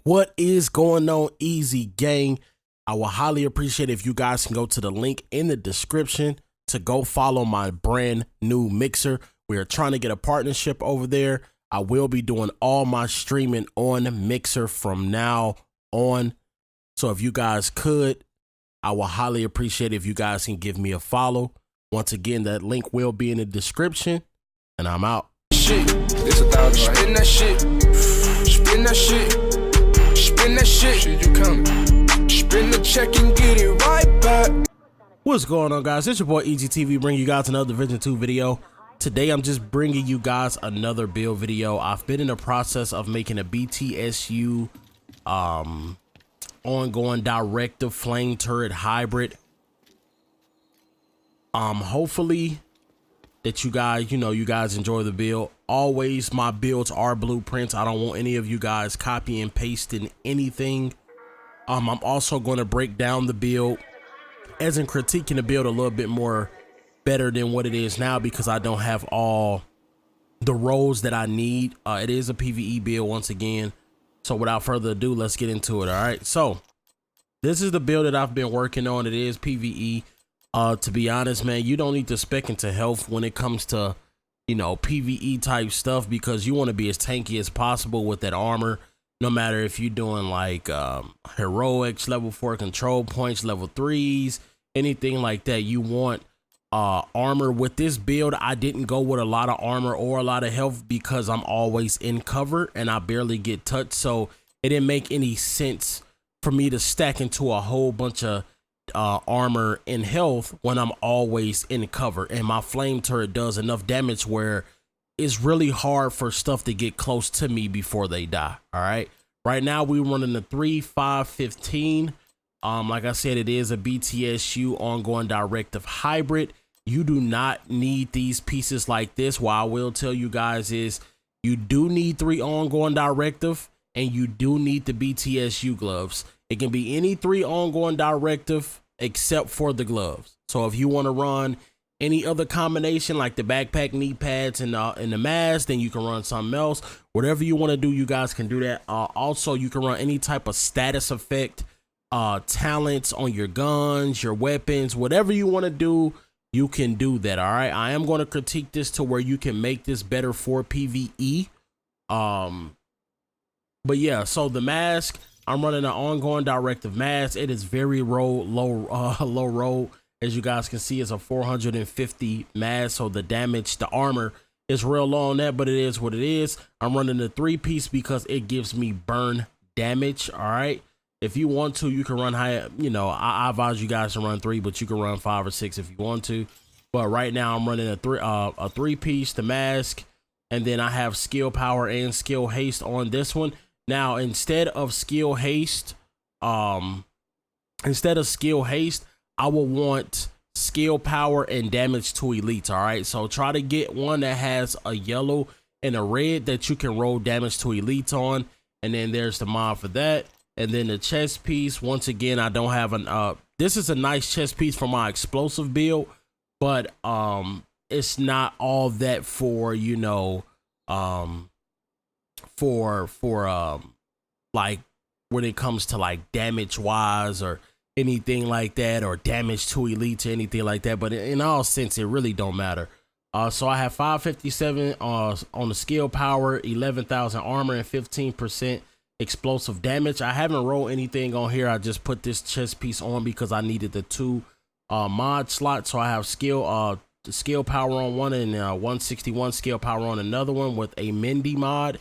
What is going on, Eazyy gang? I will highly appreciate if you guys can go to the link in the description to go follow my brand new mixer. We are trying to get a partnership over there. I will be doing all my streaming on Mixer from now on. So if you guys could, I will highly appreciate if you guys can give me a follow. Once again, that link will be in the description, and I'm out. Shit, it's 1,000. Spin that shit. Spin that shit. Spin that shit. You coming? Spin the check and get it right back. What's going on, guys? It's your boy Eazyy TV, bringing you guys another Division 2 video. Today, I'm just bringing you guys another build video. I've been in the process of making a BTSU ongoing directive flame turret hybrid. Hopefully that you guys, you guys enjoy the build. Always, my builds are blueprints. I don't want any of you guys copy and pasting anything. I'm also going to break down the build, as in critiquing the build a little bit more better than what it is now, because I don't have all the roles that I need. It is a PvE build once again. So without further ado, let's get into it. All right. So this is the build that I've been working on. It is PvE. To be honest, man, you don't need to spec into health when it comes to, PvE type stuff, because you want to be as tanky as possible with that armor. No matter if you're doing like heroics, level 4 control points, level 3s, anything like that, you want armor. With this build, I didn't go with a lot of armor or a lot of health because I'm always in cover and I barely get touched. So it didn't make any sense for me to stack into a whole bunch of armor and health when I'm always in cover, and my flame turret does enough damage where it's really hard for stuff to get close to me before they die. All right, right now we're running the 3-5-15. Like I said, it is a BTSU ongoing directive hybrid. You do not need these pieces like this. What I will tell you guys is you do need 3 ongoing directive, and you do need the BTSU gloves. It can be any 3 ongoing directive except for the gloves. So if you want to run any other combination like the backpack, knee pads, and the mask, then you can run something else. Whatever you want to do, you guys can do that. Also, you can run any type of status effect, talents on your guns, your weapons, whatever you want to do, you can do that. All right, I am going to critique this to where you can make this better for PvE. But yeah, so the mask, I'm running an ongoing directive mask. It is very low roll. As you guys can see, it's a 450 mask. So the damage, the armor is real low on that, but it is what it is. I'm running the 3-piece because it gives me burn damage. All right. If you want to, you can run high. I advise you guys to run 3, but you can run 5 or 6 if you want to. But right now I'm running a 3-piece, the mask, and then I have skill power and skill haste on this one. Now, instead of skill haste, I will want skill power and damage to elites. All right, so try to get one that has a yellow and a red that you can roll damage to elites on, and then there's the mod for that. And then the chest piece, once again, I don't have an this is a nice chest piece for my explosive build, but it's not all that for like when it comes to like damage wise or anything like that, or damage to elites or anything like that. But in all sense, it really don't matter. So I have 557 on the skill power, 11,000 armor, and 15% explosive damage. I haven't rolled anything on here. I just put this chest piece on because I needed the 2 mod slots. So I have skill power on one and 161 skill power on another one with a Mindy mod.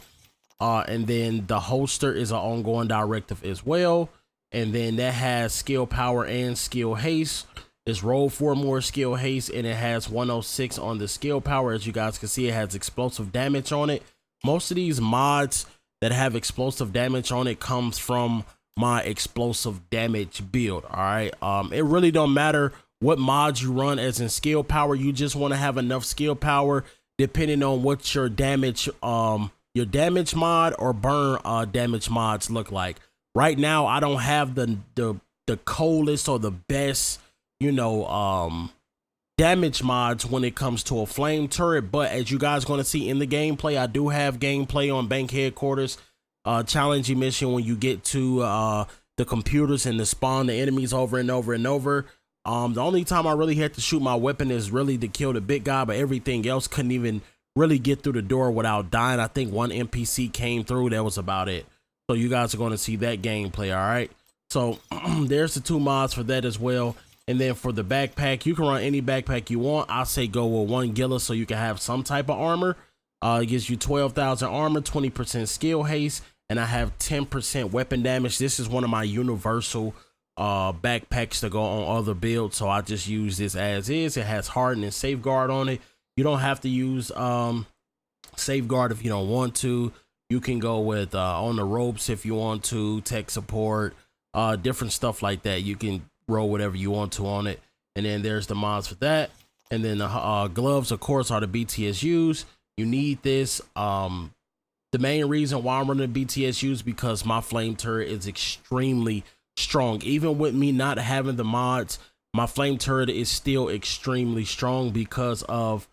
And then the holster is an ongoing directive as well. And then that has skill power and skill haste. It's roll 4 more skill haste, and it has 106 on the skill power. As you guys can see, it has explosive damage on it. Most of these mods that have explosive damage on it comes from my explosive damage build. All right. It really don't matter what mods you run, as in skill power. You just want to have enough skill power depending on what your damage mod or burn damage mods look like. Right now, I don't have the coldest or the best, damage mods when it comes to a flame turret, but as you guys going to see in the gameplay, I do have gameplay on bank headquarters challenging mission when you get to the computers and to spawn the enemies over and over and over. The only time I really had to shoot my weapon is really to kill the big guy, but everything else couldn't even really get through the door without dying. I think one NPC came through, that was about it. So you guys are going to see that gameplay. All right, so there's the 2 mods for that as well. And then for the backpack, you can run any backpack you want. I say go with 1 Gila so you can have some type of armor. It gives you 12,000 armor, 20% skill haste, and I have 10% weapon damage. This is one of my universal backpacks to go on other builds, so I just use this as is. It has harden and safeguard on it. You don't have to use safeguard if you don't want to. You can go with on the ropes if you want to, tech support, different stuff like that. You can roll whatever you want to on it. And then there's the mods for that. And then the gloves, of course, are the BTSUs. You need this. The main reason why I'm running the BTSUs because my flame turret is extremely strong. Even with me not having the mods, my flame turret is still extremely strong because of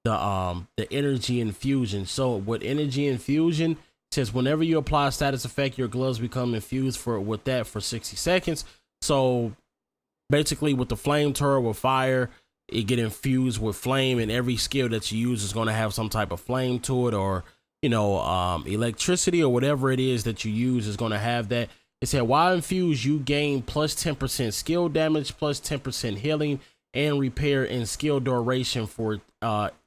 the energy infusion. So with energy infusion, it says whenever you apply a status effect, your gloves become infused for 60 seconds. So basically with the flame turret with fire, it get infused with flame, and every skill that you use is going to have some type of flame to it, or electricity or whatever it is that you use is going to have that. It said while infused, you gain plus 10% skill damage, plus 10% healing and repair and skill duration for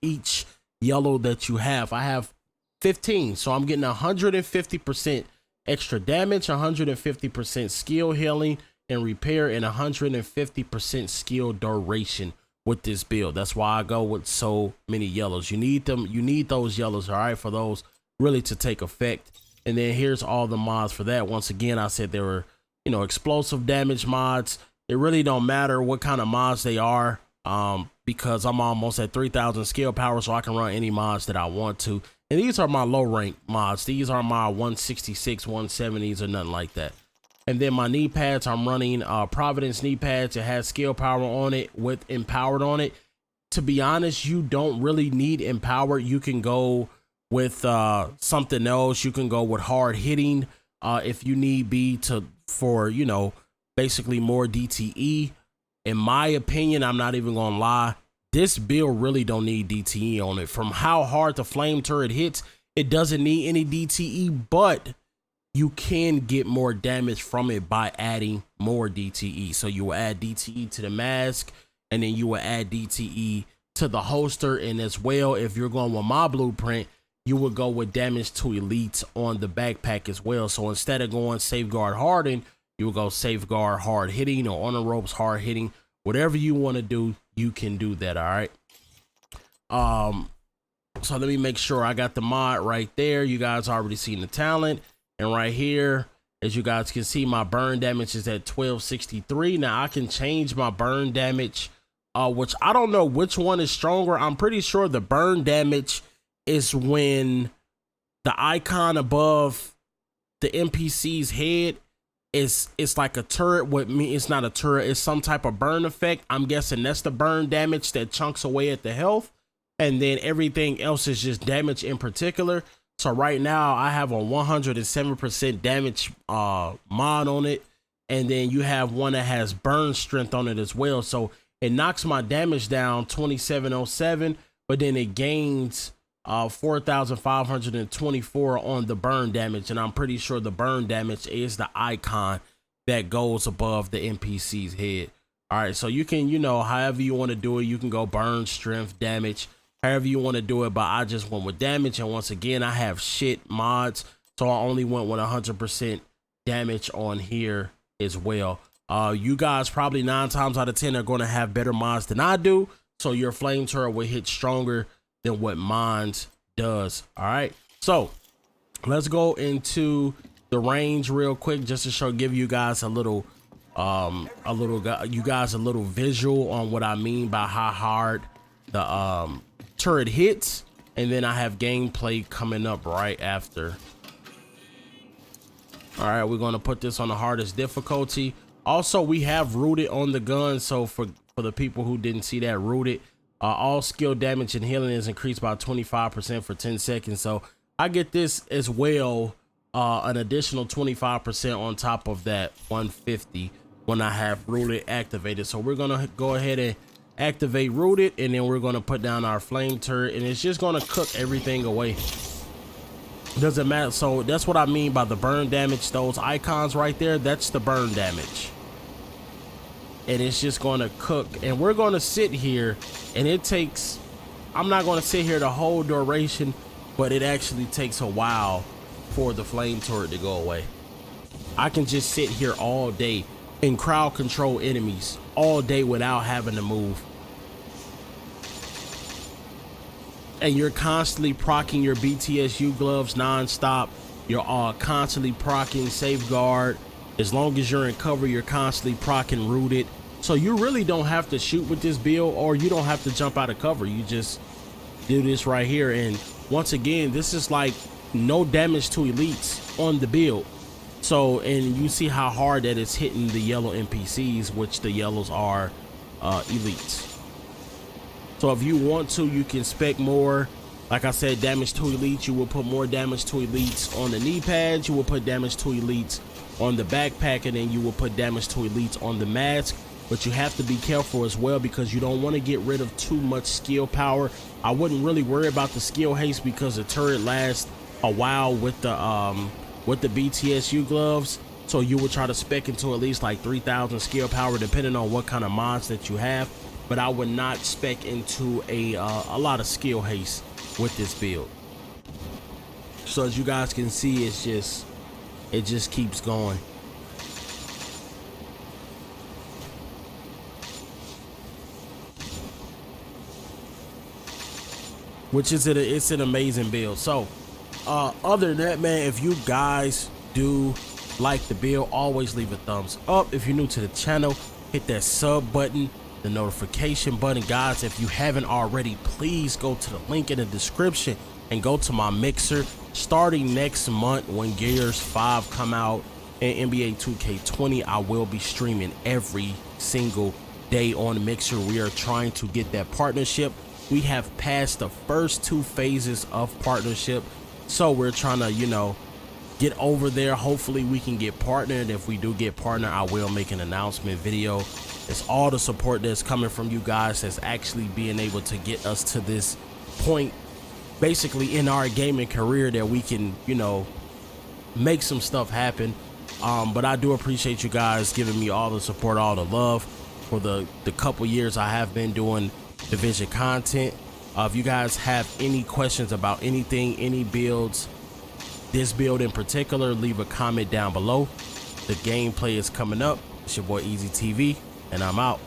each yellow that you have. I have 15, so I'm getting 150% extra damage, 150% skill healing and repair, and 150% skill duration with this build. That's why I go with so many yellows. You need them. You need those yellows, all right, for those really to take effect. And then here's all the mods for that. Once again, I said there were, explosive damage mods. It really don't matter what kind of mods they are, because I'm almost at 3,000 skill power, so I can run any mods that I want to. And these are my low rank mods. These are my 166, 170s or nothing like that. And then my knee pads, I'm running Providence knee pads. It has skill power on it with empowered on it. To be honest, you don't really need empowered. You can go with something else. You can go with hard hitting if you need be for basically more DTE. In my opinion, I'm not even gonna lie, this build really don't need DTE on it. From how hard the flame turret hits, it doesn't need any DTE, but you can get more damage from it by adding more DTE. So you will add DTE to the mask, and then you will add DTE to the holster. And as well, if you're going with my blueprint, you would go with damage to elites on the backpack as well. So instead of going safeguard harden, you will go safeguard hard hitting, or on the ropes hard hitting. Whatever you want to do, you can do that. All right. So let me make sure I got the mod right there. You guys already seen the talent. And right here, as you guys can see, my burn damage is at 1263. Now I can change my burn damage, which I don't know which one is stronger. I'm pretty sure the burn damage is when the icon above the NPC's head it's like a turret. With me, it's not a turret, it's some type of burn effect. I'm guessing that's the burn damage that chunks away at the health, and then everything else is just damage in particular. So right now I have a 107% damage mod on it, and then you have one that has burn strength on it as well. So it knocks my damage down 2707, but then it gains 4,524 on the burn damage, and I'm pretty sure the burn damage is the icon that goes above the NPC's head. All right, so you can, however you want to do it, you can go burn, strength, damage, however you want to do it, but I just went with damage. And once again, I have shit mods, so I only went with 100% damage on here as well. You guys probably 9 times out of 10 are going to have better mods than I do, so your flame turret will hit stronger than what mine's does. All right, so let's go into the range real quick, just to give you guys a little visual on what I mean by how hard the turret hits, and then I have gameplay coming up right after. All right, we're going to put this on the hardest difficulty. Also, we have rooted on the gun, so for the people who didn't see that, rooted, all skill damage and healing is increased by 25% for 10 seconds. So I get this as well an additional 25% on top of that 150 when I have rooted activated. So we're gonna go ahead and activate rooted, and then we're gonna put down our flame turret, and it's just gonna cook everything away. Doesn't matter. So that's what I mean by the burn damage. Those icons right there, that's the burn damage, and it's just gonna cook. And we're gonna sit here, and it takes, I'm not gonna sit here the whole duration, but it actually takes a while for the flame turret to go away. I can just sit here all day and crowd control enemies all day without having to move. And you're constantly proccing your BTSU gloves non-stop. You're constantly proccing safeguard. As long as you're in cover, you're constantly proccing rooted. So you really don't have to shoot with this build, or you don't have to jump out of cover. You just do this right here. And once again, this is like no damage to elites on the build. So, and you see how hard that it's hitting the yellow NPCs, which the yellows are elites. So if you want to, you can spec more. Like I said, damage to elites, you will put more damage to elites on the knee pads, you will put damage to elites on the backpack, and then you will put damage to elites on the mask. But you have to be careful as well, because you don't want to get rid of too much skill power. I wouldn't really worry about the skill haste, because the turret lasts a while with the BTSU gloves. So you would try to spec into at least like 3,000 skill power, depending on what kind of mods that you have. But I would not spec into a lot of skill haste with this build. So as you guys can see, it just keeps going. Which is it's an amazing build. So other than that, man, if you guys do like the build, always leave a thumbs up. If you're new to the channel, hit that sub button, the notification button. Guys, if you haven't already, please go to the link in the description and go to my mixer. Starting next month, when Gears 5 come out and NBA 2K20, I will be streaming every single day on Mixer. We are trying to get that partnership. We have passed the first 2 phases of partnership, so we're trying to, you know, get over there. Hopefully we can get partnered. If we do get partnered, I will make an announcement video. It's all the support that's coming from you guys that's actually being able to get us to this point, basically in our gaming career, that we can, you know, make some stuff happen. But I do appreciate you guys giving me all the support, all the love for the couple years I have been doing Division content. If you guys have any questions about anything, any builds, this build in particular, leave a comment down below. The gameplay is coming up. It's your boy Eazyy TV, and I'm out.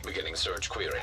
Beginning search query.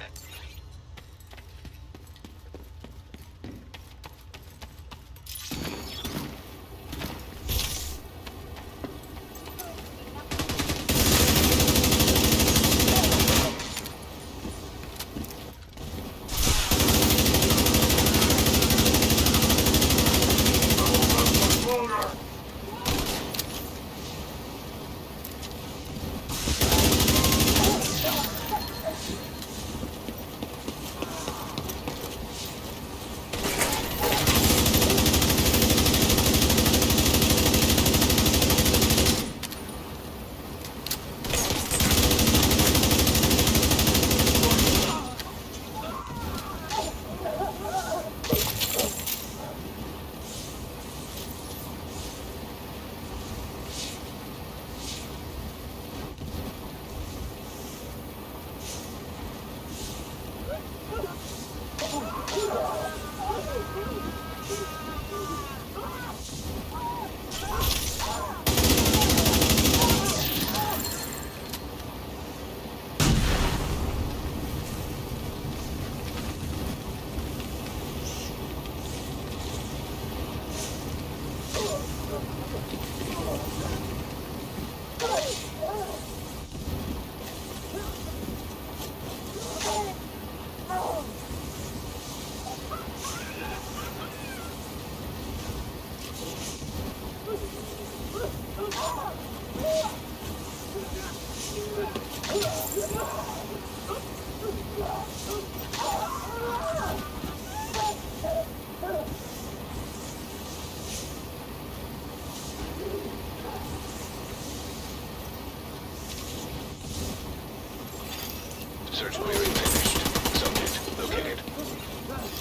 Search query finished. Subject located.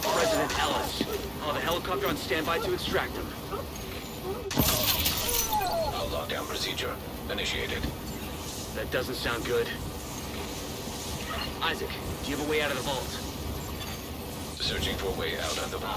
President Ellis. Oh, the helicopter on standby to extract him. Lockdown procedure initiated. That doesn't sound good. Isaac, do you have a way out of the vault? Searching for a way out of the vault.